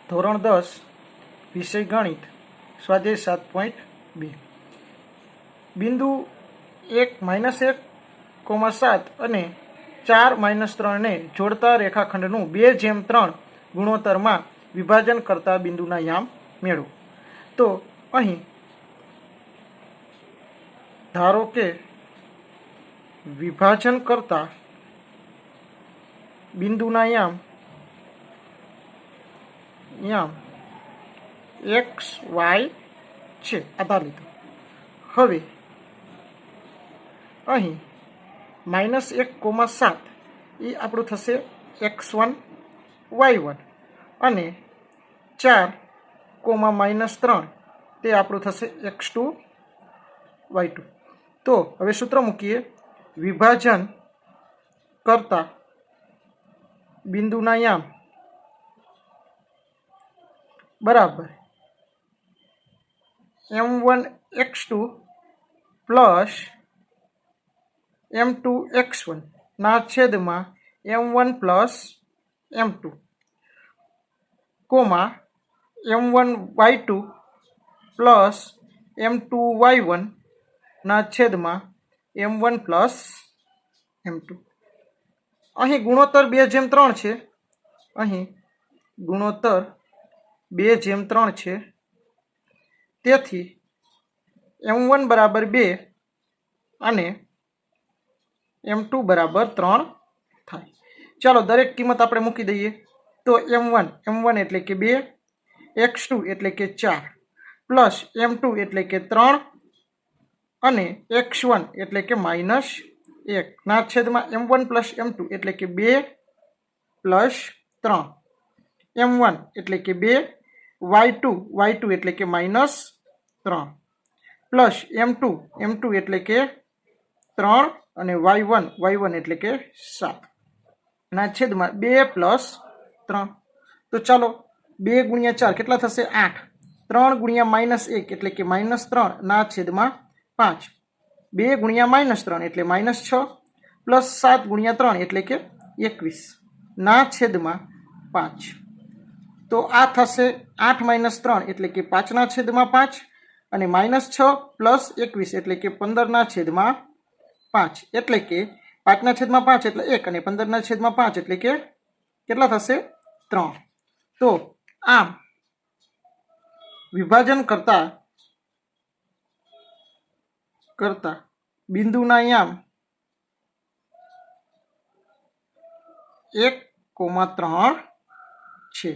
ધોરણ 10 વિષય ગણિત સ્વાધ્યાય 7.2 બિંદુ 1 -1,7 અને 4 -3 ને જોડતા રેખાખંડનું 2:3 ગુણોત્તરમાં વિભાજન કરતા બિંદુના યામ મેળવો. તો અહીં ધારો કે વિભાજન કરતા બિંદુના યામ x y છે. આધાર લીધો. હવે અહીં -1,7 એ આપણું થશે x1 y1 અને 4, -3 તે આપણું થશે x2 y2. તો હવે સૂત્ર મૂકીએ. વિભાજન કરતા બિંદુના યામ બરાબર m1 x2 plus m2 x1 ના છેદમાં m1 plus m2 comma m1 y2 plus m2 y1 ના છેદમાં m1 પ્લસ m2. અહીં ગુણોત્તર 2:3 છે. અહીં ગુણોત્તર 2:3 છે. તેથી m1 બરાબર 2 અને m2 બરાબર 3 થાય. ચાલો દરેક કિંમત આપણે મૂકી દઈએ. તો m1 એટલે કે 2, x2 એટલે કે 4 પ્લસ m2 એટલે કે 3 અને x1 એટલે કે -1 ના છેદમાં m1 પ્લસ m2 એટલે કે 2 પ્લસ 3, m1 એટલે કે 2, y2 એટલે કે -3 પ્લસ m2 એટલે કે 3 અને y1 એટલે કે 7 ના છેદમાં 2 પ્લસ 3. તો ચાલો 2 × 4 કેટલા થશે? 8. 3 × -1 એટલે કે -3 ના છેદમાં 5. 2 × -3 એટલે -6 પ્લસ 7 × 3 એટલે કે 21 ના છેદમાં 5. તો આ થશે 8 - 3 એટલે કે 5 ના છેદમાં 5 અને -6 પ્લસ 21 એટલે કે 15 ના છેદમાં 5 એટલે કે 5 ના છેદમાં 5 એટલે 1 અને 15 ના છેદમાં 5 એટલે કે કેટલા થશે? 3. તો આમ વિભાજન કરતા બિંદુના યામ 1,3 છે.